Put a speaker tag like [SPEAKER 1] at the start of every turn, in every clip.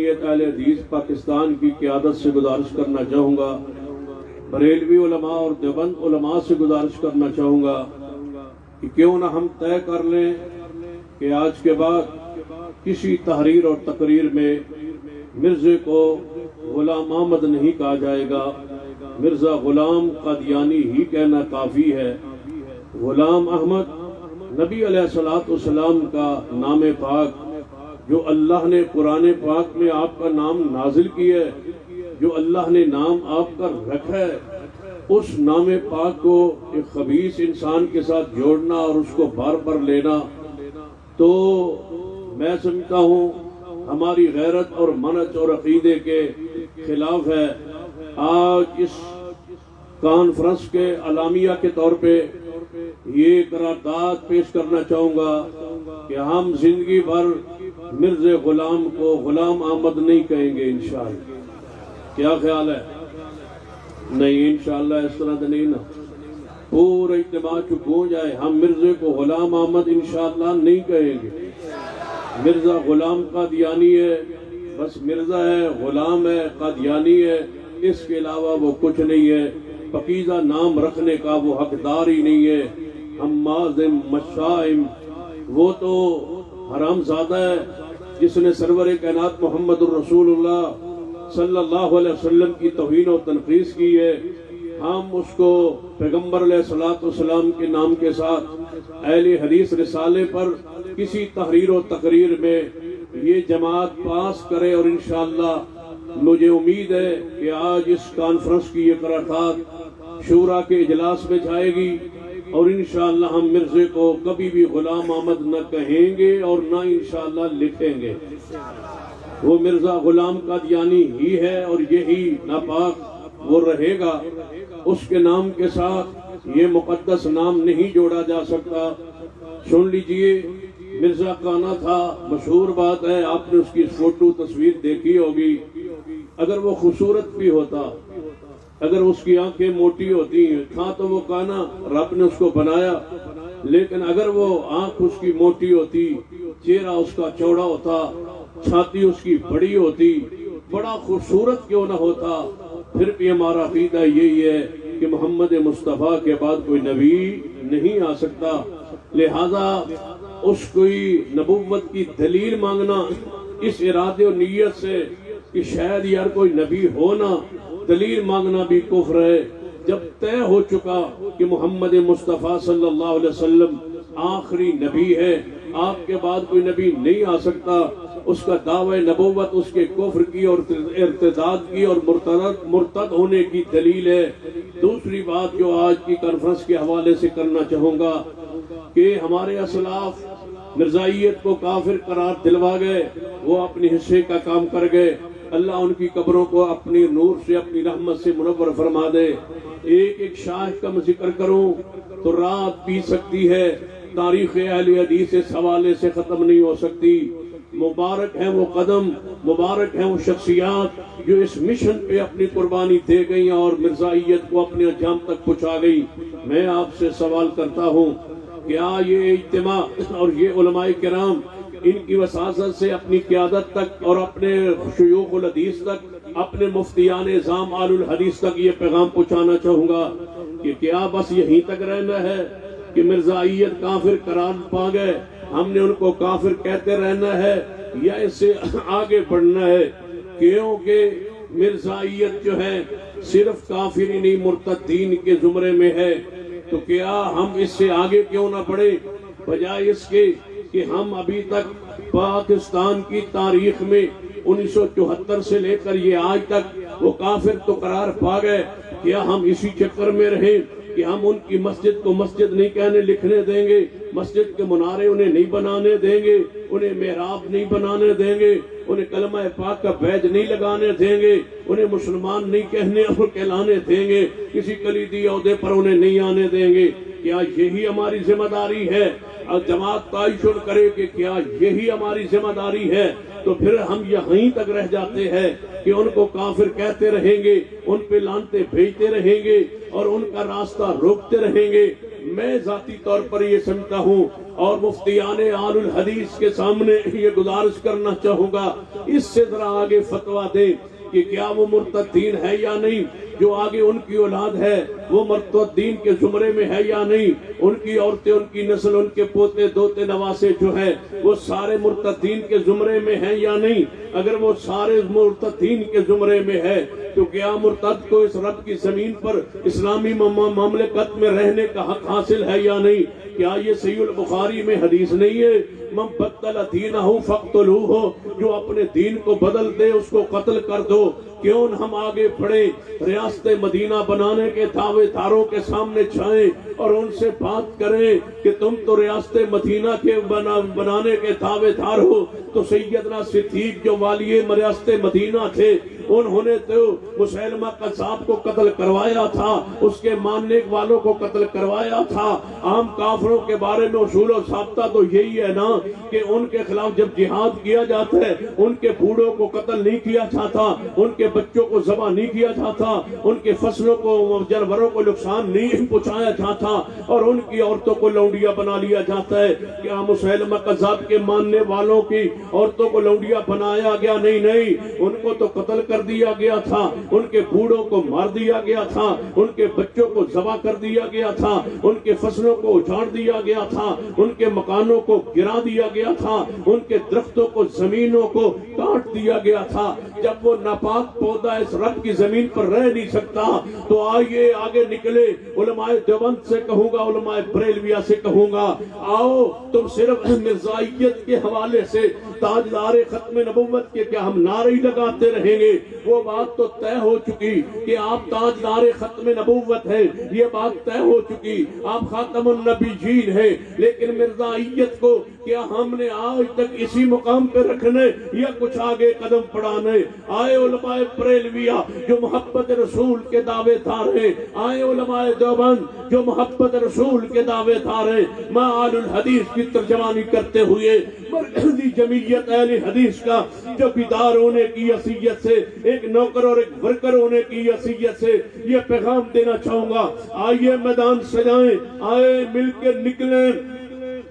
[SPEAKER 1] جمعیت اہل حدیث پاکستان کی قیادت سے گزارش کرنا چاہوں گا، بریلوی علماء اور دیوبند علماء سے گزارش کرنا چاہوں گا کہ کیوں نہ ہم طے کر لیں کہ آج کے بعد کسی تحریر اور تقریر میں مرزے کو غلام احمد نہیں کہا جائے گا، مرزا غلام قادیانی ہی کہنا کافی ہے۔ غلام احمد نبی علیہ الصلوۃ والسلام کا نام پاک جو اللہ نے قرآن پاک میں آپ کا نام نازل کیا ہے، جو اللہ نے نام آپ کا رکھا ہے، اس نام پاک کو ایک خبیث انسان کے ساتھ جوڑنا اور اس کو بار بار لینا تو میں سمجھتا ہوں ہماری غیرت اور منہج اور عقیدے کے خلاف ہے۔ آج اس کانفرنس کے اعلامیہ کے طور پہ یہ قرارداد پیش کرنا چاہوں گا کہ ہم زندگی بھر مرزا غلام کو غلام احمد نہیں کہیں گے انشاءاللہ۔ کیا خیال ہے؟ نہیں انشاءاللہ اس طرح تو نہیں نا، پورا اجتماع چپ ہو جائے، ہم مرزے کو غلام احمد انشاءاللہ نہیں کہیں گے۔ مرزا غلام قادیانی ہے، بس مرزا ہے، غلام ہے، قادیانی ہے، اس کے علاوہ وہ کچھ نہیں ہے، پاکیزہ نام رکھنے کا وہ حقدار ہی نہیں ہے۔ حمازم مشائم، وہ تو حرام زادہ ہے جس نے سرور کائنات محمد الرسول اللہ صلی اللہ علیہ وسلم کی توہین و تنقیص کی ہے۔ ہم اس کو پیغمبر علیہ الصلوۃ والسلام کے نام کے ساتھ اہل حدیث رسالے پر کسی تحریر و تقریر میں یہ جماعت پاس کرے، اور انشاءاللہ مجھے امید ہے کہ آج اس کانفرنس کی یہ قرارداد شورا کے اجلاس میں جائے گی، اور انشاءاللہ ہم مرزے کو کبھی بھی غلام احمد نہ کہیں گے اور نہ انشاءاللہ لکھیں گے۔ وہ مرزا غلام قادیانی ہی ہے اور یہی ناپاک وہ رہے گا، اس کے نام کے ساتھ یہ مقدس نام نہیں جوڑا جا سکتا۔ سن لیجئے، مرزا کانا تھا، مشہور بات ہے، آپ نے اس کی فوٹو تصویر دیکھی ہوگی۔ اگر وہ خوبصورت بھی ہوتا، اگر اس کی آنکھیں موٹی ہوتی تھا تو وہ کانا رب نے اس کو بنایا، لیکن اگر وہ آنکھ اس کی موٹی ہوتی، چہرہ اس کا چوڑا ہوتا، چھاتی اس کی بڑی ہوتی، بڑا خوبصورت کیوں نہ ہوتا، پھر بھی ہمارا عقیدہ یہی ہے کہ محمد مصطفیٰ کے بعد کوئی نبی نہیں آ سکتا، لہذا اس کوئی نبوت کی دلیل مانگنا اس ارادے و نیت سے کہ شاید یار کوئی نبی ہونا، دلیل مانگنا بھی کفر ہے۔ جب طے ہو چکا کہ محمد مصطفیٰ صلی اللہ علیہ وسلم آخری نبی ہے، آپ کے بعد کوئی نبی نہیں آ سکتا، اس کا دعوی نبوت اس کے کفر کی اور ارتداد کی اور مرتد ہونے کی دلیل ہے۔ دوسری بات جو آج کی کانفرنس کے حوالے سے کرنا چاہوں گا کہ ہمارے اسلاف مرزائیت کو کافر قرار دلوا گئے، وہ اپنے حصے کا کام کر گئے، اللہ ان کی قبروں کو اپنی نور سے اپنی رحمت سے منور فرما دے۔ ایک ایک شاہ کا میں ذکر کروں تو رات بیت سکتی ہے، تاریخ اہل حدیث اس حوالے سے ختم نہیں ہو سکتی۔ مبارک ہیں وہ قدم، مبارک ہیں وہ شخصیات جو اس مشن پہ اپنی قربانی دے گئی اور مرزائیت کو اپنے انجام تک پہنچا گئی۔ میں آپ سے سوال کرتا ہوں، کیا یہ اجتماع اور یہ علماء کرام ان کی وساطت سے اپنی قیادت تک اور اپنے شیوخ الحدیث تک، اپنے مفتیان اعظام آل الحدیث تک یہ پیغام پہنچانا چاہوں گا کہ کیا بس یہیں تک رہنا ہے کہ مرزائیت کافر قرار پا گئے، ہم نے ان کو کافر کہتے رہنا ہے، یا اس سے آگے بڑھنا ہے؟ کیونکہ مرزائیت جو ہے صرف کافر ہی نہیں مرتدین کے زمرے میں ہے، تو کیا ہم اس سے آگے کیوں نہ بڑھے، بجائے اس کے کہ ہم ابھی تک پاکستان کی تاریخ میں 1974 سے لے کر یہ آج تک وہ کافر تو قرار پا گئے، کیا ہم اسی چکر میں رہیں کہ ہم ان کی مسجد کو مسجد نہیں کہنے لکھنے دیں گے، مسجد کے منارے انہیں نہیں بنانے دیں گے، انہیں محراب نہیں بنانے دیں گے، انہیں کلمہ پاک کا بیج نہیں لگانے دیں گے، انہیں مسلمان نہیں کہنے اور کہلانے دیں گے، کسی کلیدی عہدے پر انہیں نہیں آنے دیں گے؟ کیا یہی ہماری ذمہ داری ہے؟ اور جماعت تعین کرے کہ کیا یہی ہماری ذمہ داری ہے، تو پھر ہم یہیں تک رہ جاتے ہیں کہ ان کو کافر کہتے رہیں گے، ان پہ لعنتیں بھیجتے رہیں گے اور ان کا راستہ روکتے رہیں گے۔ میں ذاتی طور پر یہ سمجھتا ہوں اور مفتیان آل الحدیث کے سامنے یہ گزارش کرنا چاہوں گا، اس سے ذرا آگے فتویٰ دیں کہ کیا وہ مرتدین ہے یا نہیں، جو آگے ان کی اولاد ہے وہ مرتدین کے زمرے میں ہے یا نہیں، ان کی عورتیں، ان کی نسل، ان کے پوتے دوتے نواسے جو ہیں وہ سارے مرتدین کے زمرے میں ہیں یا نہیں۔ اگر وہ سارے مرتدین کے زمرے میں ہے تو کیا مرتد کو اس رب کی زمین پر اسلامی مملکت میں رہنے کا حق حاصل ہے یا نہیں؟ کیا یہ صحیح البخاری میں حدیث نہیں ہے، من بدل دینہ فاقتلوہ، جو اپنے دین کو بدل دے اس کو قتل کر دو؟ کیوں ہم آگے بڑھیں، ریاست مدینہ بنانے کے دعوے داروں کے سامنے چھائیں اور ان سے بات کریں کہ تم تو ریاست مدینہ کے بنانے کے دعوے دار ہو، تو سیدنا صدیق جو والی ریاست مدینہ تھے انہوں نے تو مسیلمہ قذاب کو قتل کروایا تھا، اس کے ماننے والوں کو قتل کروایا تھا۔ عام کافروں کے بارے میں اصول و ضابطہ تو یہی ہے نا کہ ان کے خلاف جب جہاد کیا جاتا ہے ان کے بوڑھوں کو قتل نہیں کیا جاتا، ان کے بچوں کو ذبح نہیں کیا جاتا، ان کے فصلوں کو، جانوروں کو نقصان نہیں پہنچایا جاتا، اور ان کی عورتوں کو لونڈیا بنا لیا جاتا ہے۔ کیا مسیلمہ قذاب کے ماننے والوں کی عورتوں کو لونڈیا بنایا گیا؟ نہیں، ان کو تو قتل کر دیا گیا تھا، ان کے بوڑھوں کو مار دیا گیا تھا، ان کے بچوں کو ذبح کر دیا گیا تھا، ان کے فصلوں کو اجاڑ دیا گیا تھا، ان کے مکانوں کو گرا دیا گیا تھا، ان کے درختوں کو، زمینوں کو کاٹ دیا گیا تھا۔ جب وہ ناپاک پودا اس رب کی زمین پر رہ نہیں سکتا تو آئیے آگے نکلے۔ علماء دیوبند سے کہوں گا، علماء بریلویہ سے کہوں گا، آؤ تم صرف مرزائیت کے حوالے سے تاجدار ختم نبوت کے کیا ہم نعرے لگاتے رہیں گے؟ وہ بات تو طے ہو چکی کہ آپ تاجدار ختم نبوت ہیں، یہ بات طے ہو چکی، آپ خاتم النبیین ہیں، لیکن مرزائیت کو کیا ہم نے آج تک اسی مقام پہ رکھنے یا کچھ آگے قدم بڑھانے؟ آئے علماء بریلویہ جو محبت رسول کے دعوے دار ہیں، آئے علماء دیوبند جو محبت رسول کے دعوے دار ہیں، مع آل الحدیث کی ترجمانی کرتے ہوئے مرکزی جمعیت اہل حدیث کا جو بیدار ہونے کی حیثیت سے، ایک نوکر اور ایک ورکر ہونے کی حیثیت سے یہ پیغام دینا چاہوں گا، آئیے میدان سجائیں، آئے مل کے نکلیں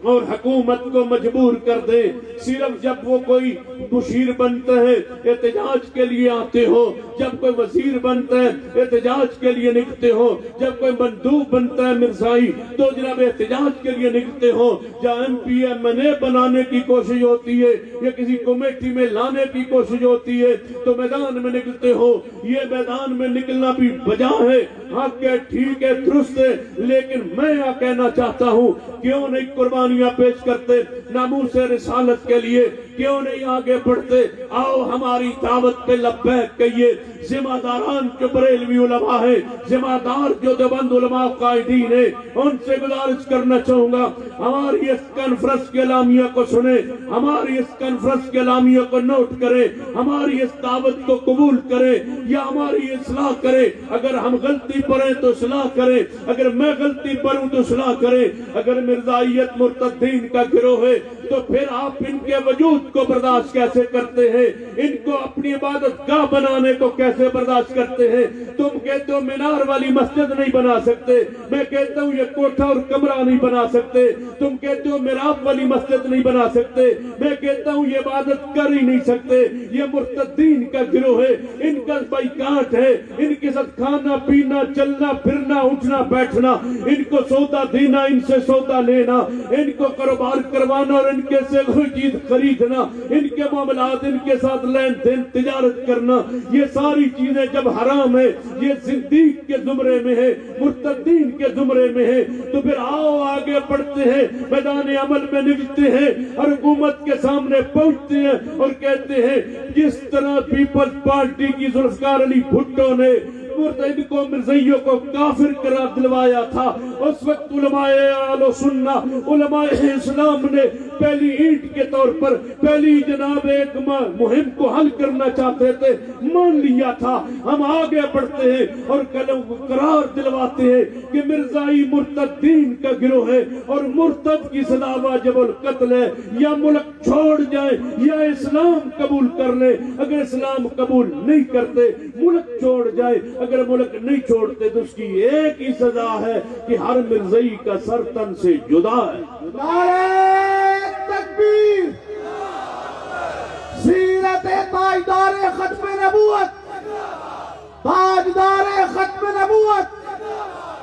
[SPEAKER 1] اور حکومت کو مجبور کر دیں۔ صرف جب وہ کوئی مشیر بنتے ہیں احتجاج کے لیے آتے ہو، جب کوئی وزیر بنتا ہے احتجاج کے لیے نکلتے ہو، جب کوئی مندوب بنتا ہے مرزائی تو جناب احتجاج کے لیے نکلتے ہو، جہاں ایم پی ایم این اے بنانے کی کوشش ہوتی ہے یا کسی کمیٹی میں لانے کی کوشش ہوتی ہے تو میدان میں نکلتے ہو۔ یہ میدان میں نکلنا بھی بجا ہے، حق ہے، ٹھیک ہے، درست ہے، لیکن میں یہ کہنا چاہتا ہوں کیوں نہیں قربانیاں پیش کرتے ناموس رسالت کے لیے؟ کیوں نہیں آگے بڑھتے؟ آؤ ہماری دعوت پہ لبیک کہیے۔ ذمہ داران جو بریلوی علماء ہیں، ذمہ دار جو دیوبند علماء قائدین ہیں، ان سے گزارش کرنا چاہوں گا ہماری اس کانفرنس کے اعلامیہ کو سنیں، ہماری اس کانفرنس کے اعلامیہ کو نوٹ کریں، ہماری اس دعوت کو قبول کریں یا ہماری اصلاح کریں۔ اگر ہم غلطی پر ہیں تو اصلاح کریں، اگر میں غلطی پر ہوں تو اصلاح کریں۔ اگر مرزائیت مرتدین کا گروہ ہے تو پھر آپ ان کے وجود کو برداشت کیسے کرتے ہیں؟ ان کو اپنی عبادت گاہ بنانے کو کیسے برداشت کرتے ہیں؟ تم کہتے ہو مینار والی مسجد نہیں بنا سکتے، میں کہتا ہوں یہ کوٹھا اور کمرہ نہیں بنا سکتے، تم کہتے ہو محراب والی مسجد نہیں بنا سکتے، میں کہتا ہوں یہ عبادت کر ہی نہیں سکتے۔ یہ مرتدین کا گروہ ہے، ان کا بائیکاٹ ہے، ان کے ساتھ کھانا پینا، چلنا پھرنا، اٹھنا بیٹھنا، ان کو سودا دینا، ان سے سودا لینا، ان کو کاروبار کروانا اور ان کے سے کوئی چیز خریدنا، ان کے معاملات، ان کے ساتھ لین دین تجارت کرنا، یہ ساری چیزیں جب حرام ہے، یہ زندیق کے زمرے میں ہے، مرتدین کے زمرے میں ہے، تو پھر آؤ آگے بڑھتے ہیں، میدان عمل میں نکلتے ہیں اور حکومت کے سامنے پہنچتے ہیں اور کہتے ہیں جس طرح پیپلز پارٹی کی ذوالفقار علی بھٹو نے مرتد کو، مرزائیوں کو کافر قرار دلوایا تھا، اس وقت علماء اہل سنہ، علماء اسلام نے پہلی اینٹ کے طور پر پہلی جناب ایک مہم کو حل کرنا چاہتے تھے، مان لیا تھا۔ ہم آگے بڑھتے ہیں اور قرار دلواتے ہیں کہ مرزائی مرتدین کا گروہ ہے اور مرتد کی سزا واجب القتل ہے، یا ملک چھوڑ جائیں یا اسلام قبول کر لیں۔ اگر اسلام قبول نہیں کرتے ملک چھوڑ جائے، اگر ملک نہیں چھوڑتے تو اس کی ایک ہی سزا ہے کہ ہر مرزائی کا سر تن سے جدا ہے۔
[SPEAKER 2] نعرہ تکبیر، سیرت تاجدار ختم نبوت، تاجدار ختم نبوت۔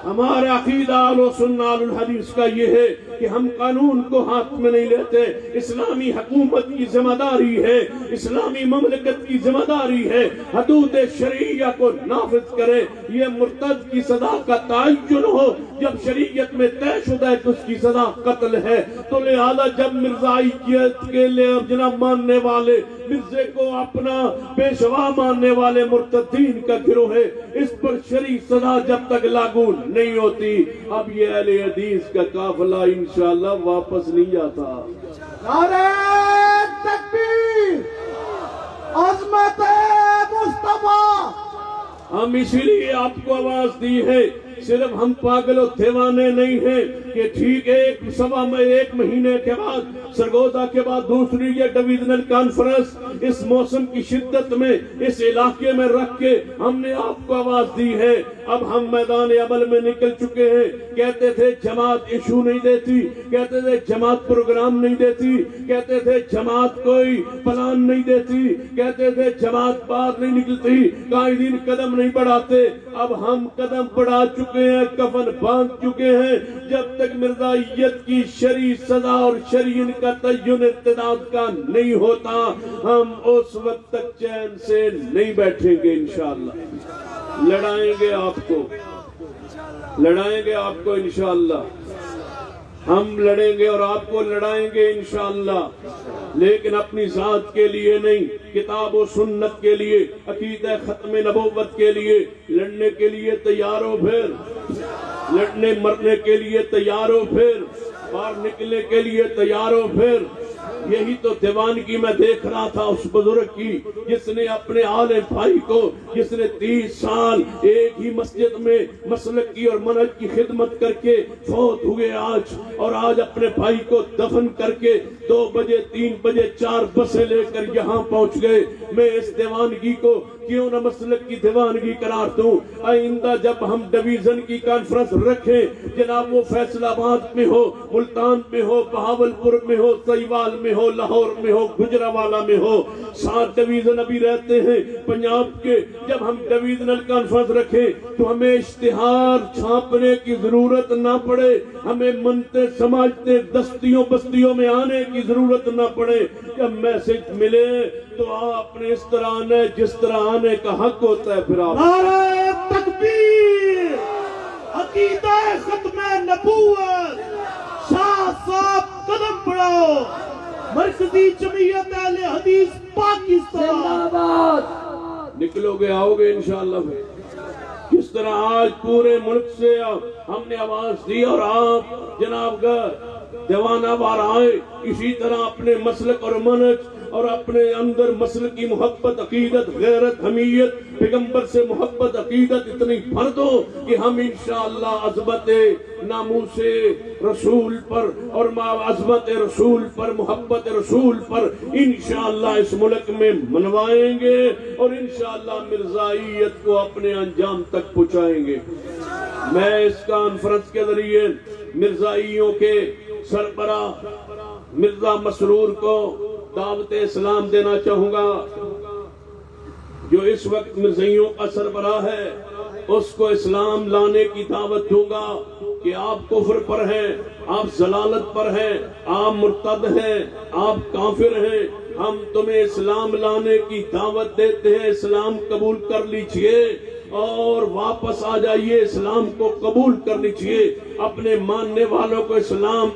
[SPEAKER 1] ہمارا عقیدہ اہل سنت الحدیث کا یہ ہے کہ ہم قانون کو ہاتھ میں نہیں لیتے، اسلامی حکومت کی ذمہ داری ہے، اسلامی مملکت کی ذمہ داری ہے حدود شرعیہ کو نافذ کرے۔ یہ مرتد کی سزا کا تعین ہو، جب شریعت میں طے شدہ ہے تو اس کی سزا قتل ہے، تو لہذا جب مرزائیت کے لیے جناب ماننے والے مرزے کو اپنا پیشوا ماننے والے مرتدین کا گروہ ہے، اس پر شرعی سزا جب تک لاگو نہیں ہوتی، اب یہ اہل حدیث کا قافلہ انشاءاللہ واپس نہیں جاتا۔
[SPEAKER 2] نعرہ تکبیر، عظمت مصطفیٰ۔
[SPEAKER 1] ہم اسی لیے آپ کو آواز دی ہے، صرف ہم پاگل و دیوانے نہیں ہیں کہ ٹھیک ایک مہینے کے بعد سرگودا کے بعد دوسری یہ ڈویژنل کانفرنس اس موسم کی شدت میں اس علاقے میں رکھ کے ہم نے آپ کو آواز دی ہے۔ اب ہم میدان عمل میں نکل چکے ہیں۔ کہتے تھے جماعت ایشو نہیں دیتی، کہتے تھے جماعت پروگرام نہیں دیتی، کہتے تھے جماعت کوئی پلان نہیں دیتی، کہتے تھے جماعت باہر نہیں نکلتی، قائدین قدم نہیں بڑھاتے۔ اب ہم قدم بڑھا چکے ہیں، کفن باندھ چکے ہیں۔ جب تک مرزائیت کی شرعی سزا اور شرعی ان کا تعین ارتداد کا نہیں ہوتا، ہم اس وقت تک چین سے نہیں بیٹھیں گے انشاءاللہ۔ لڑائیں گے آپ کو، لڑائیں گے آپ کو انشاءاللہ، ہم لڑیں گے اور آپ کو لڑائیں گے انشاءاللہ، لیکن اپنی ذات کے لیے نہیں، کتاب و سنت کے لیے، عقیدہ ختم نبوت کے لیے لڑنے کے لیے تیار ہو، پھر لڑنے مرنے کے لیے تیار ہو، پھر باہر نکلنے کے لیے تیار ہو۔ پھر یہی تو دیوانگی میں دیکھ رہا تھا اس بزرگ کی، جس نے اپنے آل بھائی کو، جس نے 30 سال ایک ہی مسجد میں مسلک کی اور منہج کی خدمت کر کے فوت ہوئے آج، اور آج اپنے بھائی کو دفن کر کے 2 بجے 3 بجے 4 بسیں لے کر یہاں پہنچ گئے۔ میں اس دیوانگی کو کیوں نہ مسلک کی دیوانگی قرار دوں؟ آئندہ جب ہم ڈویژن کی کانفرنس رکھیں، جناب وہ فیصل آباد میں ہو، ملتان میں ہو، بہاولپور میں ہو، سہیوال میں ہو، لاہور میں ہو، گجرانوالہ میں ہو، 7 ڈویژن ابھی رہتے ہیں پنجاب کے۔ جب ہم ڈویژنل کانفرنس رکھیں تو ہمیں اشتہار چھاپنے کی ضرورت نہ پڑے، ہمیں منتے سماجتے دستیوں بستیوں میں آنے کی ضرورت نہ پڑے۔ جب میسج ملے تو آپ نے اس طرح آنے جس طرح آنے کا حق ہوتا ہے۔ پھر آپ
[SPEAKER 2] نعرہ تکبیر، عقیدہ ختم نبوت، شاہ صاحب قدم بڑھاؤ، مرکزی جمعیت اہل حدیث پاکستان۔
[SPEAKER 1] نکلو گے، آؤ گے انشاءاللہ۔ جس طرح آج پورے ملک سے ہم نے آواز دی اور آپ جناب دیوانہ وار آئے، اسی طرح اپنے مسلک اور منہج اور اپنے اندر مسلک کی محبت، عقیدت، غیرت، حمیت، پیغمبر سے محبت، عقیدت اتنی بھر دو کہ ہم انشاءاللہ عظمت ناموس رسول پر اور عظمت رسول پر، محبت رسول پر انشاءاللہ اس ملک میں منوائیں گے اور انشاءاللہ مرزائیت کو اپنے انجام تک پہنچائیں گے۔ میں اس کانفرنس کے ذریعے مرزائیوں کے سربراہ مرزا مسرور کو دعوت اسلام دینا چاہوں گا، جو اس وقت مرزائیوں کا سربراہ ہے۔ اس کو اسلام لانے کی دعوت دوں گا کہ آپ کفر پر ہیں، آپ ضلالت پر ہیں، آپ مرتد ہیں، آپ کافر ہیں۔ ہم تمہیں اسلام لانے کی دعوت دیتے ہیں، اسلام قبول کر لیجئے اور واپس آ جائیے، اسلام کو قبول کر لیجئے، اپنے ماننے والوں کو اسلام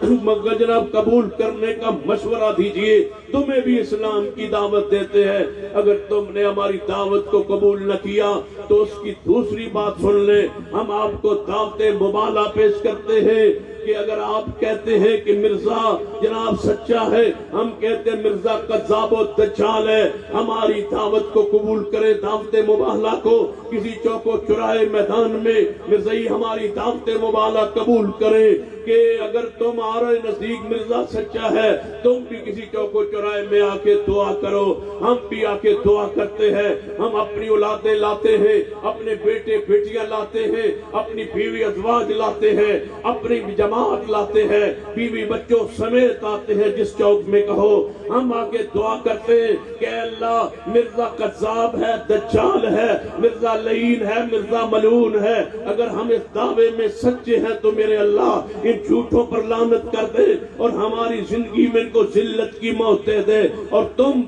[SPEAKER 1] جناب قبول کرنے کا مشورہ دیجئے۔ تمہیں بھی اسلام کی دعوت دیتے ہیں، اگر تم نے ہماری دعوت کو قبول نہ کیا تو اس کی دوسری بات سن لیں، ہم آپ کو دعوت مبالغہ پیش کرتے ہیں کہ اگر آپ کہتے ہیں کہ مرزا جناب سچا ہے، ہم کہتے ہیں مرزا کذاب و دجال ہے، ہماری دعوت کو قبول کرے، دعوت مبالغہ کو کسی چوک و چوراہے میدان میں مرزائی ہماری دعوت مبالغہ قبول کریں، کہ اگر تمہارے نزدیک مرزا سچا ہے تم بھی کسی چوکو چوراہے میں آ کے دعا کرو. ہم بھی آ کے دعا کرتے ہیں. ہم اپنی اولادیں لاتے ہیں, اپنے بیٹے بیٹیاں لاتے ہیں, اپنی بیوی ازواج لاتے ہیں, اپنی جماعت لاتے ہیں, بیوی بچوں سمیت آتے ہیں. جس چوک میں کہو ہم آ کے دعا کرتے ہیں کہ اللہ مرزا قذاب ہے, دجال ہے, مرزا لعین ہے, مرزا ملعون ہے. اگر ہم اس دعوے میں سچے ہیں تو میرے اللہ ان جھوٹوں پر لعنت کر دے اور ہماری زندگی میں ان کو ذلت کی موت دے دے. اور تم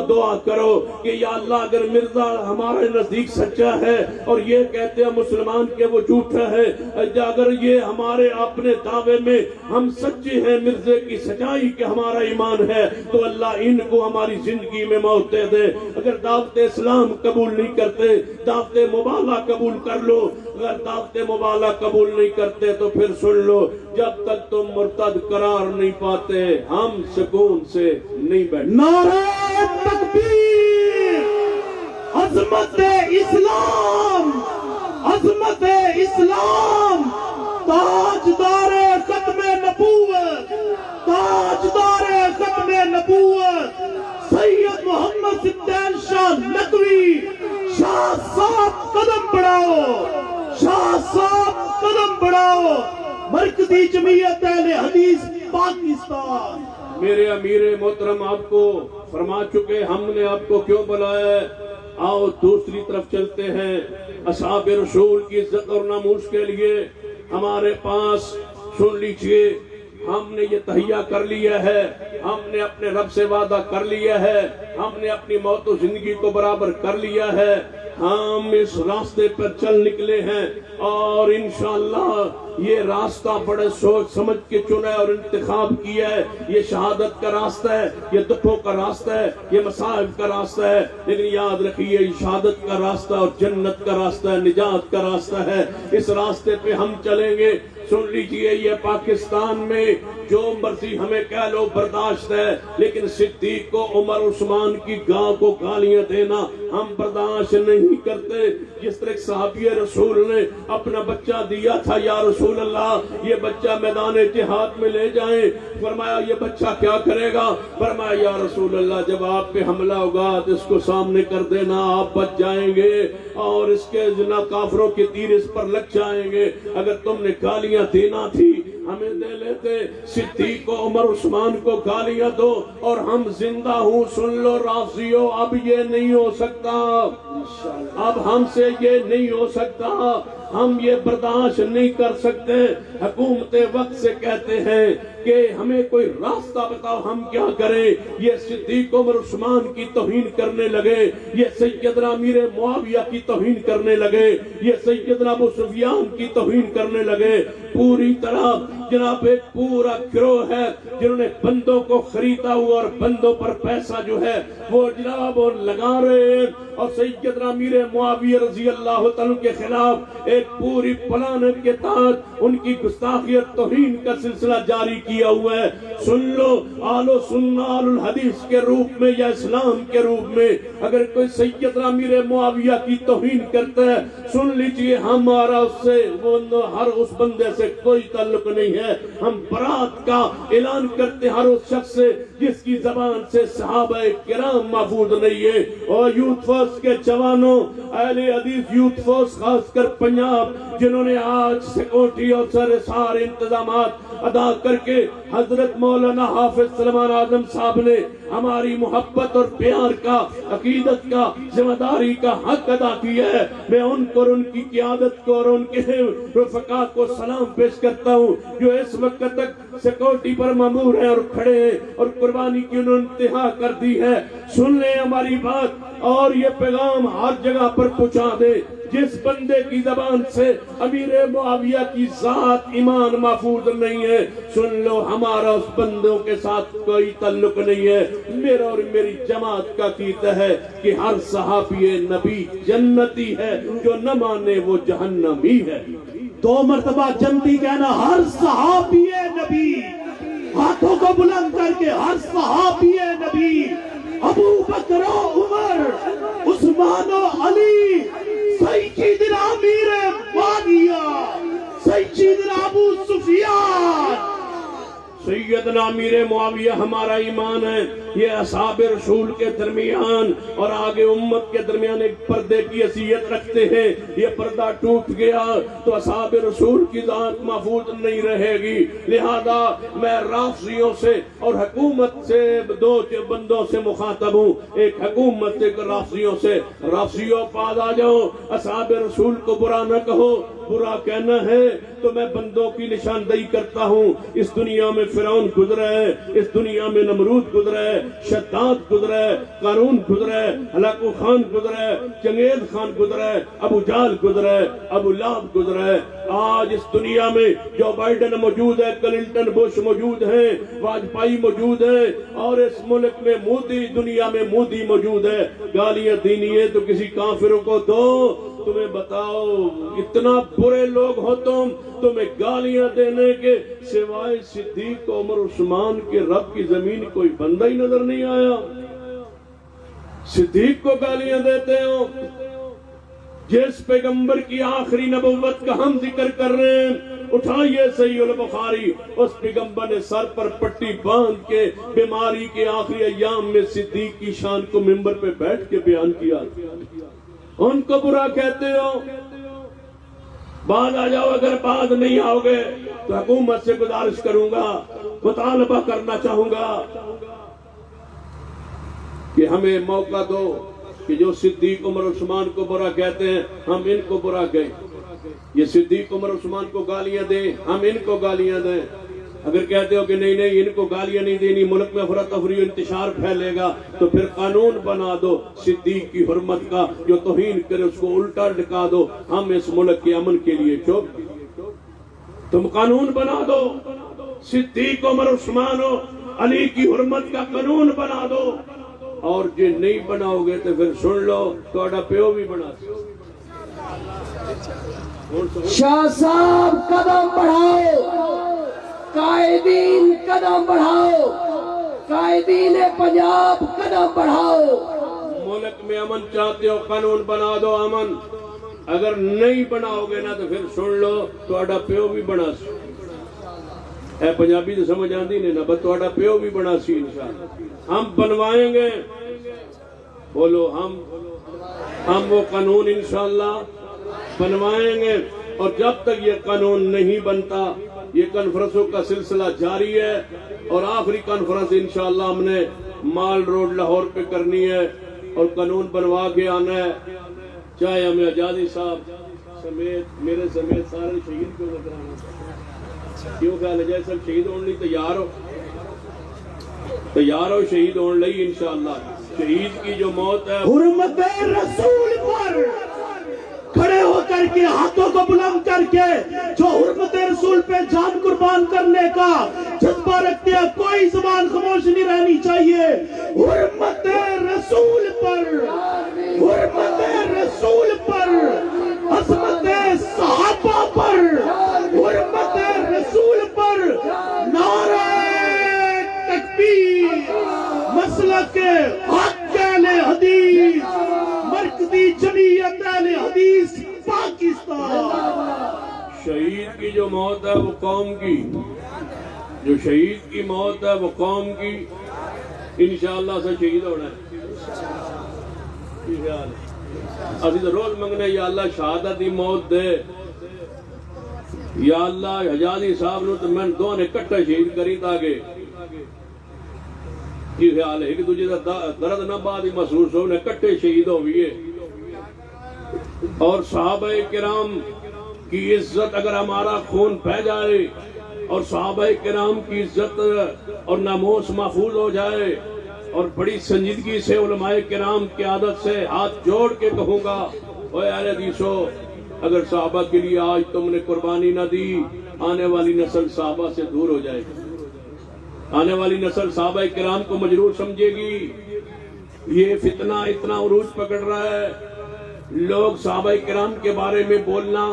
[SPEAKER 1] دعا کرو کہ یا اللہ اگر مرزا ہمارے نزدیک سچا ہے اور یہ کہتے ہیں مسلمان کہ وہ جھوٹا ہے, اگر یہ ہمارے اپنے دعوے میں ہم سچے ہیں مرزے کی سچائی کہ ہمارا ایمان ہے, تو اللہ ان کو ہماری زندگی میں موت دے دے. اگر دعوت اسلام قبول نہیں کرتے دعوت مبالغہ قبول کر لو. اگر دعوت مبالغہ قبول نہیں کرتے تو پھر سن لو, جب تک تم مرتد قرار نہیں پاتے ہم سکون سے نہیں بیٹھتے.
[SPEAKER 2] نعرہ تکبیر, عظمت اسلام, عظمت اسلام, تاجدار ختم نبوت, تاجدار ختم نبوت سید محمد سدین شاہ ندوی. شاہ صاحب قدم بڑھاؤ, شاہ صاحب قدم بڑھاؤ. مرکزی جمعیت اہل حدیث پاکستان.
[SPEAKER 1] میرے امیر محترم آپ کو فرما چکے ہم نے آپ کو کیوں بلایا ہے. آؤ دوسری طرف چلتے ہیں. اصحاب رسول کی عزت اور ناموس کے لیے ہمارے پاس سن لیجئے, ہم نے یہ تہیہ کر لیا ہے, ہم نے اپنے رب سے وعدہ کر لیا ہے, ہم نے اپنی موت و زندگی کو برابر کر لیا ہے. ہم اس راستے پر چل نکلے ہیں اور انشاءاللہ یہ راستہ بڑے سوچ سمجھ کے چنا ہے اور انتخاب کیا ہے. یہ شہادت کا راستہ ہے, یہ دکھوں کا راستہ ہے, یہ مصائب کا راستہ ہے, لیکن یاد رکھیے یہ شہادت کا راستہ اور جنت کا راستہ ہے, نجات کا راستہ ہے. اس راستے پہ ہم چلیں گے. سن لیجئے یہ پاکستان میں جو مرضی ہمیں کہہ لو برداشت ہے, لیکن صدیق کو عمر عثمان کی گاں کو گالیاں دینا ہم برداشت نہیں کرتے. جس طرح صحابی رسول نے اپنا بچہ دیا تھا, یا رسول اللہ یہ بچہ میدان جہاد میں لے جائیں. فرمایا یہ بچہ کیا کرے گا؟ فرمایا یا رسول اللہ جب آپ پہ حملہ ہوگا تو اس کو سامنے کر دینا, آپ بچ جائیں گے اور اس کے جناب کافروں کے تیر اس پر لگ جائیں گے. اگر تم نے گالیاں دینا تھی ہمیں دے لیتے. صدیق کو عمر عثمان کو گالیاں دو اور ہم زندہ ہوں. سن لو رافضیو, اب یہ نہیں ہو سکتا, اب ہم سے یہ نہیں ہو سکتا, ہم یہ برداشت نہیں کر سکتے. حکومت وقت سے کہتے ہیں کہ ہمیں کوئی راستہ بتاؤ ہم کیا کریں. یہ صدیق عمر عثمان کی توہین کرنے لگے, یہ سیدنا امیر معاویہ کی توہین کرنے لگے, یہ سیدنا ابو سفیان کی توہین کرنے لگے. پوری طرح جناب ایک پورا گروہ ہے جنہوں نے بندوں کو خریدا ہوا اور بندوں پر پیسہ جو ہے وہ جناب لگا رہے ہیں. اور سیدنا امیر معاویہ رضی اللہ تعالیٰ کے خلاف ایک پوری پلان کے تحت ان کی گستاخی اور توہین کا سلسلہ جاری کیا ہوا ہے. سن لو, آل و سنہ آل الحدیث کے روپ میں یا اسلام کے روپ میں اگر کوئی سیدنا امیر معاویہ کی توہین کرتا ہے, سن لیجئے ہمارا اس سے ہر اس بندے سے کوئی تعلق نہیں ہے. ہم برات کا اعلان کرتے ہر اس شخص سے جس کی زبان سے صحابہ کرام محفوظ نہیں ہے. اور یوتھ فورس کے جوانوں, اہل حدیث یوتھ فورس خاص کر پنجاب جنہوں نے آج سیکورٹی اور سارے انتظامات ادا کر کے حضرت مولانا حافظ سلمان اعظم صاحب نے ہماری محبت اور پیار کا, عقیدت کا, ذمہ داری کا حق ادا کیا ہے. میں ان کو اور ان کی قیادت کو اور ان کے رفقا کو سلام پیش کرتا ہوں جو اس وقت تک سیکورٹی پر مامور ہیں اور کھڑے ہیں اور قربانی کی انہوں نے انتہا کر دی ہے. سن لیں ہماری بات اور یہ پیغام ہر جگہ پر پہنچا دے. جس بندے کی زبان سے امیر معاویہ کی ذات ایمان محفوظ نہیں ہے, سن لو ہمارا اس بندوں کے ساتھ کوئی تعلق نہیں ہے. میرا اور میری جماعت کا عقیدہ ہے کہ ہر صحابی نبی جنتی ہے, جو نہ مانے وہ جہنمی ہے.
[SPEAKER 2] 2 مرتبہ جنتی کہنا, ہر صحابی نبی, ہاتھوں کو بلند کر کے ہر صحابی نبی, ابو بکر و عمر, عثمان و علی, سیدنا امیر معاویہ, سیدنا ابو سفیان,
[SPEAKER 1] سیدنا امیر معاویہ ہمارا ایمان ہے. یہ اصحاب رسول کے درمیان اور آگے امت کے درمیان ایک پردے کی حیثیت رکھتے ہیں. یہ پردہ ٹوٹ گیا تو اصحاب رسول کی ذات محفوظ نہیں رہے گی. لہذا میں رافضیوں سے اور حکومت سے دو بندوں سے مخاطب ہوں. ایک حکومت سے، رافضیوں سے. رافضیوں پاس آ جاؤ، اصحاب رسول کو برا نہ کہو. برا کہنا ہے تو میں بندوں کی نشاندہی کرتا ہوں. اس دنیا میں فرعون گزرا ہے، اس دنیا میں نمرود گزرا ہے، شداد گزرا ہے، قارون گزرا ہے، ہلاکو خان گزرا ہے، چنگیز خان گزرا ہے، ابو جہل گزرا ہے، ابو لہب گزرا ہے. آج اس دنیا میں جو بائیڈن موجود ہے، کلنٹن بش موجود ہیں، واجپئی موجود ہے، اور اس ملک میں مودی، دنیا میں مودی موجود ہے. گالیاں دینی ہے تو کسی کافروں کو دو. تمہیں بتاؤ اتنا برے لوگ ہو تمہیں گالیاں دینے کے سوائے صدیق عمر عثمان کے رب کی زمین کوئی بندہ ہی نظر نہیں آیا. صدیق کو گالیاں دیتے ہو. جس پیغمبر کی آخری نبوت کا ہم ذکر کر رہے ہیں، اٹھائیے صحیح البخاری، اس پیغمبر نے سر پر پٹی باندھ کے بیماری کے آخری ایام میں صدیق کی شان کو منبر پہ بیٹھ کے بیان کیا. ان کو برا کہتے ہو. بعد آ جاؤ. اگر بعد نہیں آؤ گے تو حکومت سے گزارش کروں گا، مطالبہ کرنا چاہوں گا کہ ہمیں موقع دو کہ جو صدیق عمر عثمان کو برا کہتے ہیں ہم ان کو برا کہیں. یہ صدیق عمر عثمان کو گالیاں دیں، ہم ان کو گالیاں دیں. اگر کہتے ہو کہ نہیں ان کو گالیاں نہیں دینی، ملک میں افراتفری و انتشار پھیلے گا، تو پھر قانون بنا دو صدیق کی حرمت کا. جو توہین کرے اس کو الٹا لٹکا دو. ہم اس ملک کے امن کے لیے چپ. تم قانون بنا دو، صدیق عمر عثمان و علی کی حرمت کا قانون بنا دو. اور جو نہیں بناؤ گے تو پھر سن لو تھوڑا پیو بھی بنا.
[SPEAKER 3] شاہ صاحب قدم بڑھاؤ، قائدین قدم بڑھاؤ، قائدین پنجاب قدم بڑھاؤ.
[SPEAKER 1] ملک میں امن چاہتے ہو، قانون بنا دو امن. اگر نہیں بناؤ گے نا تو پھر سن لو تھوڑا پیو بھی بنا سی. اے پنجابی تو سمجھ آندی نہیں نا، بس تھوڑا پیو بھی بنا سی. انشاءاللہ ہم بنوائیں گے. بولو ہم وہ قانون انشاءاللہ بنوائیں گے. اور جب تک یہ قانون نہیں بنتا، یہ کانفرنسوں کا سلسلہ جاری ہے. اور آخری کانفرنس انشاءاللہ ہم نے مال روڈ لاہور پہ کرنی ہے اور قانون بنوا کے آنا ہے. چاہے ہمیں اجازی صاحب سمیت میرے سمیت سارے شہید کو نظر آنا. کیوں خیال ہے جیسے سب شہید ہونے لی تیار ہو شہید ہونے لئی انشاءاللہ. شہید کی جو موت ہے
[SPEAKER 2] حرمت رسول پر کھڑے ہو کر کے ہاتھوں کو بلند کر کے جو حرمت رسول پہ جان قربان کرنے کا جذبہ رکھتے ہیں، کوئی زبان خاموش نہیں رہنی چاہیے. حرمت رسول پر، حرمت رسول پر، عظمت صحابہ پر، حرمت رسول پر نعرہ تکبیر. مسلک حق اہل حدیث، مرکزی جمعیت اہل حدیث پاکستان.
[SPEAKER 1] شہید کی جو موت ہے وہ قوم کی، جو شہید کی موت ہے وہ قوم کی. انشاءاللہ سے شہید ہونا ہے. ابھی تو روز منگنے یا اللہ شہادت دی موت دے. یا اللہ حجازی صاحب نو تو میں دو نے کٹھا شہید کری تاکہ کی خیال ہے ایک دوجے کا درد نہ بعد ہی محسوس ہو، نے کٹھے شہید ہوئیے. اور صحابہ کرام کی عزت اگر ہمارا خون بہ جائے اور صحابہ کرام کی عزت اور ناموس محفوظ ہو جائے، اور بڑی سنجیدگی سے علماء کرام کی عادت سے ہاتھ جوڑ کے کہوں گا، اے اہل حدیثو، اگر صحابہ کے لیے آج تم نے قربانی نہ دی، آنے والی نسل صحابہ سے دور ہو جائے گی. آنے والی نسل صحابہ کرام کو مجروح سمجھے گی. یہ فتنہ اتنا عروج پکڑ رہا ہے. لوگ صحابہ کرام کے بارے میں بولنا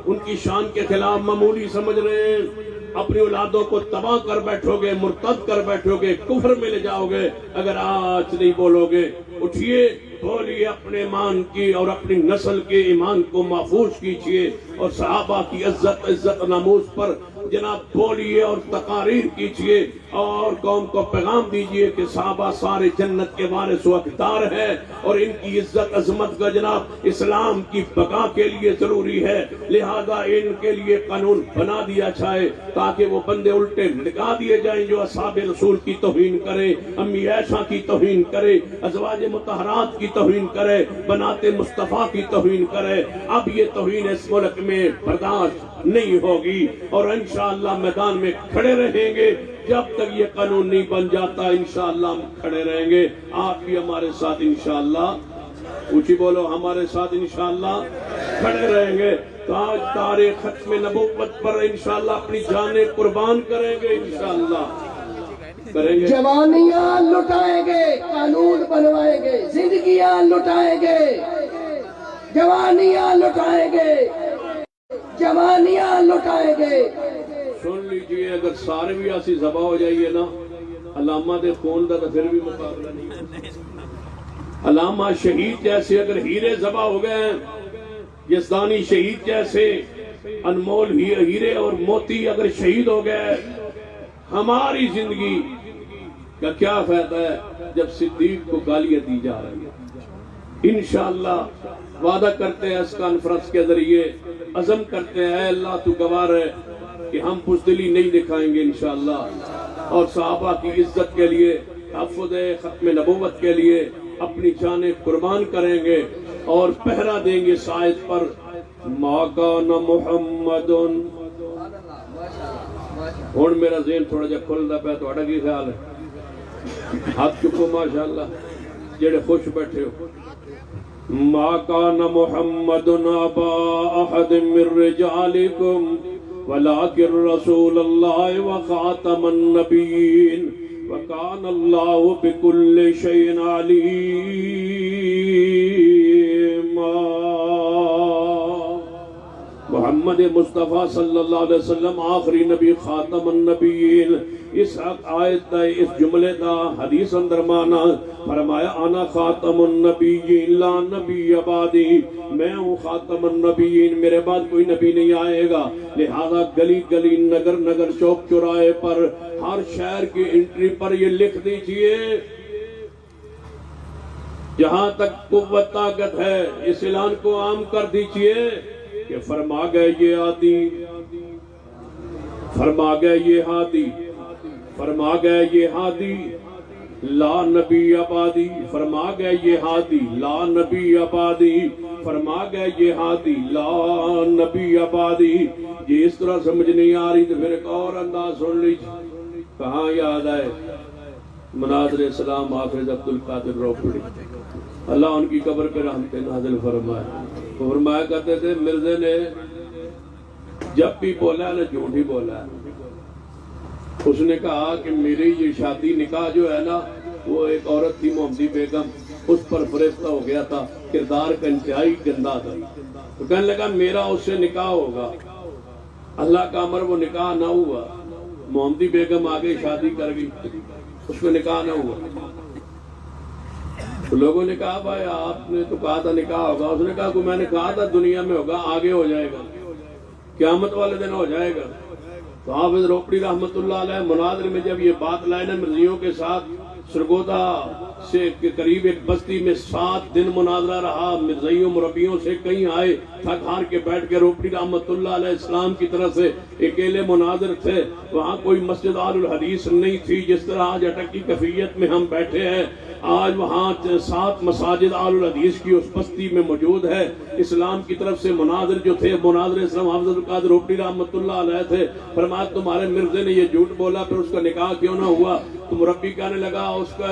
[SPEAKER 1] ان کی شان کے خلاف معمولی سمجھ رہے ہیں. اپنی اولادوں کو تباہ کر بیٹھو گے، مرتد کر بیٹھو گے، کفر میں لے جاؤ گے اگر آج نہیں بولو گے. اٹھیے، بولیے، اپنے ایمان کی اور اپنی نسل کے ایمان کو محفوظ کیجیے اور صحابہ کی عزت ناموس پر جناب بولیے اور تقاریر کیجیے اور قوم کو پیغام دیجیے کہ صحابہ سارے جنت کے وارث و حقدار ہیں اور ان کی عزت عظمت کا جناب اسلام کی بقا کے لیے ضروری ہے، لہذا ان کے لیے قانون بنا دیا جائے تاکہ وہ بندے الٹے لگا دیے جائیں جو اصحاب رسول کی توہین کرے، امی عائشہ کی توہین کرے، ازواج مطہرات کی توہین کرے، بنات مصطفیٰ کی توہین کرے۔ اب یہ توہین اس ملک میں برداشت نہیں ہوگی اور انشاءاللہ میدان میں کھڑے رہیں گے جب تک یہ قانون نہیں بن جاتا۔ انشاءاللہ ہم کھڑے رہیں گے، آپ بھی ہمارے ساتھ انشاءاللہ، اونچی بولو، ہمارے ساتھ انشاءاللہ کھڑے رہیں گے۔ تاج تاریخ ختم نبوت پر انشاءاللہ اپنی جانیں قربان کریں گے، انشاءاللہ کریں گے۔
[SPEAKER 3] جوانیاں لٹائیں گے، قانون بنوائیں گے، زندگیاں لٹائیں گے، جوانیاں لٹائیں گے، جوانیاں لٹائیں گے۔
[SPEAKER 1] سن لیجئے، اگر سارے بھی ایسی ذبح ہو جائیے نا، علامہ دے خون دا تو پھر بھی مقابلہ نہیں۔ علامہ شہید جیسے اگر ہیرے ذبح ہو گئے ہیں، یزدانی شہید جیسے انمول ہیرے اور موتی اگر شہید ہو گئے، ہماری زندگی کا کیا فائدہ ہے جب صدیق کو گالیاں دی جا رہی ہیں؟ انشاءاللہ وعدہ کرتے ہیں اس کانفرنس کے ذریعے، عزم کرتے ہیں، اے اللہ تو گواہ ہے کہ ہم بزدلی نہیں دکھائیں گے انشاءاللہ، اور صحابہ کی عزت کے لیے، تحفظ ختم نبوت کے لیے اپنی جانیں قربان کریں گے اور پہرا دیں گے سائد پر۔ ما کان محمد، ہون میرا ذہن تھوڑا جا کھلدا پیا، تہاڈا کی خیال ہے؟ ہاتھ چکو ماشاءاللہ جڑے خوش بیٹھے ہو۔ ما کان محمد ابا احد من رجالکم ولكن رسول اللہ وخاتم النبیین وکان اللہ بكل شیء علیما۔ محمد مصطفیٰ صلی اللہ علیہ وسلم آخری نبی، خاتم النبیین۔ اس آیت دا، اس جملے دا حدیث اندر مانا فرمایا، انا خاتم النبیین لا نبی بعدی، میں ہوں خاتم النبیین، میرے بعد کوئی نبی نہیں آئے گا۔ لہذا گلی گلی، نگر نگر، چوک چوراہے پر، ہر شہر کی انٹری پر یہ لکھ دیجئے، جہاں تک قوت طاقت ہے اس اعلان کو عام کر دیجئے کہ فرما گئے یہ ہادی، فرما گئے یہ ہادی، فرما گئے یہ ہادی لا نبی آبادی، فرما گئے یہ ہادی لا نبی آبادی، فرما گئے یہ ہادی لا نبی آبادی۔ یہ اس طرح سمجھ نہیں آ رہی تو پھر ایک اور انداز سن لیجیے۔ کہاں یاد آئے مناظر اسلام حافظ عبد القادر روپڑی، اللہ ان کی قبر پہ رحمت نازل فرمائے۔ فرمایا کرتے تھے مرزے نے جب بھی بولا ہے نا جھوٹ ہی بولا ہے۔ اس نے کہا کہ میری یہ شادی نکاح جو ہے نا، وہ ایک عورت تھی محمدی بیگم، اس پر فریفتہ ہو گیا تھا، کردار کا انتہائی گندا تھا، تو کہنے لگا میرا اس سے نکاح ہوگا۔ اللہ کا امر وہ نکاح نہ ہوا، محمدی بیگم آگے شادی کر گئی، اس کو نکاح نہ ہوا۔ تو لوگوں نے کہا بھائی آپ نے تو کہا تھا نکاح ہوگا، اس نے کہا کہ میں نے کہا تھا دنیا میں ہوگا، آگے ہو جائے گا، قیامت والے دن ہو جائے گا۔ تو حافظ روپڑی رحمت اللہ علیہ مناظر میں جب یہ بات لائے نا مرزیوں کے ساتھ، سرگودا سے قریب ایک بستی میں 7 دن مناظرہ رہا، مرزیوں مربیوں سے کہیں آئے تھک ہار کے بیٹھ کے، روپڑی رحمت اللہ علیہ اسلام کی طرف سے اکیلے مناظر تھے، وہاں کوئی مسجد آل الحدیث نہیں تھی جس طرح آج اٹک کی کیفیت میں ہم بیٹھے ہیں۔ آج وہاں 7 مساجد آل الحدیث کی اس بستی میں موجود ہے۔ اسلام کی طرف سے مناظر جو تھے، مناظر اسلام حافظ القادر روپڑی رحمت اللہ علیہ تھے۔ فرمایا تمہارے مرزے نے یہ جھوٹ بولا، پھر اس کا نکاح کیوں نہ ہوا؟ تو مربی کہنے لگا اس کا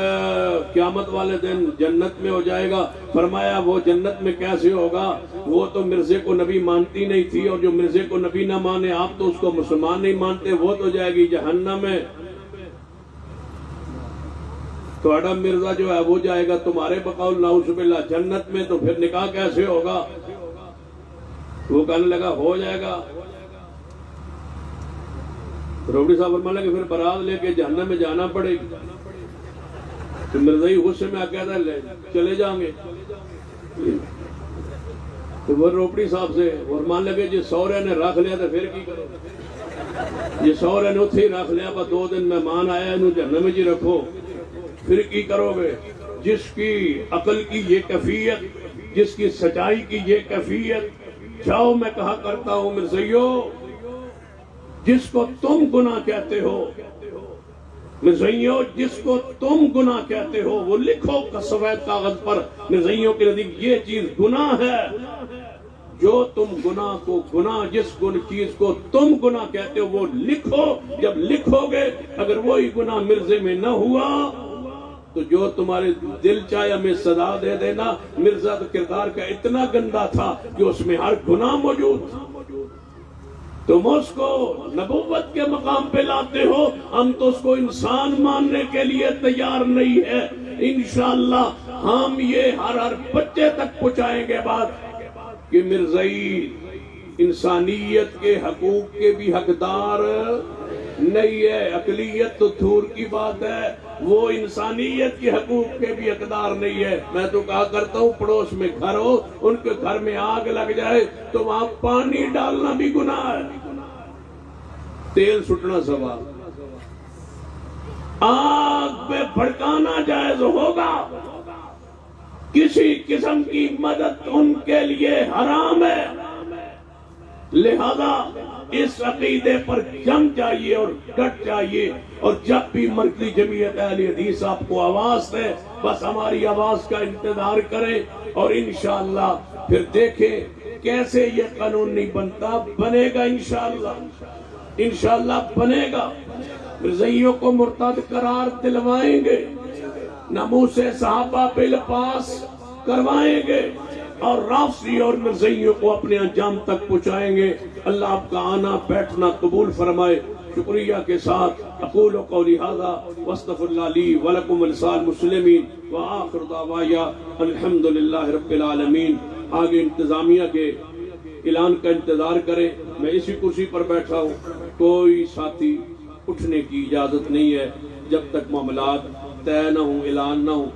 [SPEAKER 1] قیامت والے دن جنت میں ہو جائے گا۔ فرمایا وہ جنت میں کیسے ہوگا؟ وہ تو مرزے کو نبی مانتی نہیں تھی، اور جو مرزے کو نبی نہ مانے، آپ تو اس کو مسلمان نہیں مانتے، وہ تو جائے گی جہنم میں۔ تمہارا مرزا جو ہے وہ جائے گا تمہارے بقول نعوذ باللہ جنت میں، تو پھر نکاح کیسے ہوگا؟ وہ کہنے لگا ہو جائے گا۔ روڑی صاحب فرمانے لگے پھر برات لے کے جہنم میں جانا پڑے گی۔ تو مرزائی غصے میں کہتا ہے چلے جائیں گے۔ تو وہ روپڑی صاحب سے فرمان لگے جی سورے نے رکھ لیا تو پھر کی کرو؟ یہ سورے نے اتھی رکھ لیا با 2 دن مہمان آیا انہوں جہنم جی رکھو، پھر کی کرو گے؟ جس کی عقل کی یہ کیفیت، جس کی سچائی کی یہ کیفیت، جاؤ میں کہا کرتا ہوں مرزائیو، جس کو تم گناہ کہتے ہو، مرزائیو جس کو تم گناہ کہتے ہو وہ لکھو سفید کاغذ پر، مرزائیوں کے نزدیک یہ چیز گناہ ہے، جو تم گناہ کو جس چیز کو تم گناہ کہتے ہو وہ لکھو، جب لکھو گے اگر وہی گناہ مرزے میں نہ ہوا تو جو تمہارے دل چاہے ہمیں سزا دے دینا۔ مرزا تو کردار کا اتنا گندا تھا کہ اس میں ہر گناہ موجود تھا، تم اس کو نبوت کے مقام پہ لاتے ہو، ہم تو اس کو انسان ماننے کے لیے تیار نہیں ہے۔ انشاءاللہ ہم یہ ہر بچے تک پہنچائیں گے بات کہ مرزائی انسانیت کے حقوق کے بھی حقدار نہیں ہے، اقلیت تو دور کی بات ہے، وہ انسانیت کے حقوق کے بھی حقدار نہیں ہے۔ میں تو کہا کرتا ہوں پڑوس میں گھر ہو، ان کے گھر میں آگ لگ جائے تو وہاں پانی ڈالنا بھی گناہ ہے، تیل سٹنا ثواب، آگ پہ بھڑکانا جائز ہوگا، کسی قسم کی مدد ان کے لیے حرام ہے۔ لہذا اس عقیدے پر جم جائیے اور ڈٹ جائیے، اور جب بھی مرکزی جمعیت اہل حدیث آپ کو آواز دے بس ہماری آواز کا انتظار کریں، اور انشاءاللہ پھر دیکھیں کیسے یہ قانون نہیں بنتا، بنے گا انشاءاللہ، انشاءاللہ بنے گا۔ مرزائیوں کو مرتد قرار دلوائیں گے، ناموس صحابہ پہ لپاس کروائیں گے، اور رافضی اور مرزائیوں کو اپنے انجام تک پہنچائیں گے۔ اللہ آپ کا آنا بیٹھنا قبول فرمائے۔ شکریہ کے ساتھ اقول قولی ھذا واستغفر اللہ لی ولکم ولسائر المسلمین وآخر دعوایا الحمدللہ رب العالمین۔ آگے انتظامیہ کے اعلان کا انتظار کریں، میں اسی کرسی پر بیٹھا ہوں، کوئی ساتھی اٹھنے کی اجازت نہیں ہے جب تک معاملات طے نہ ہوں، اعلان نہ ہوں۔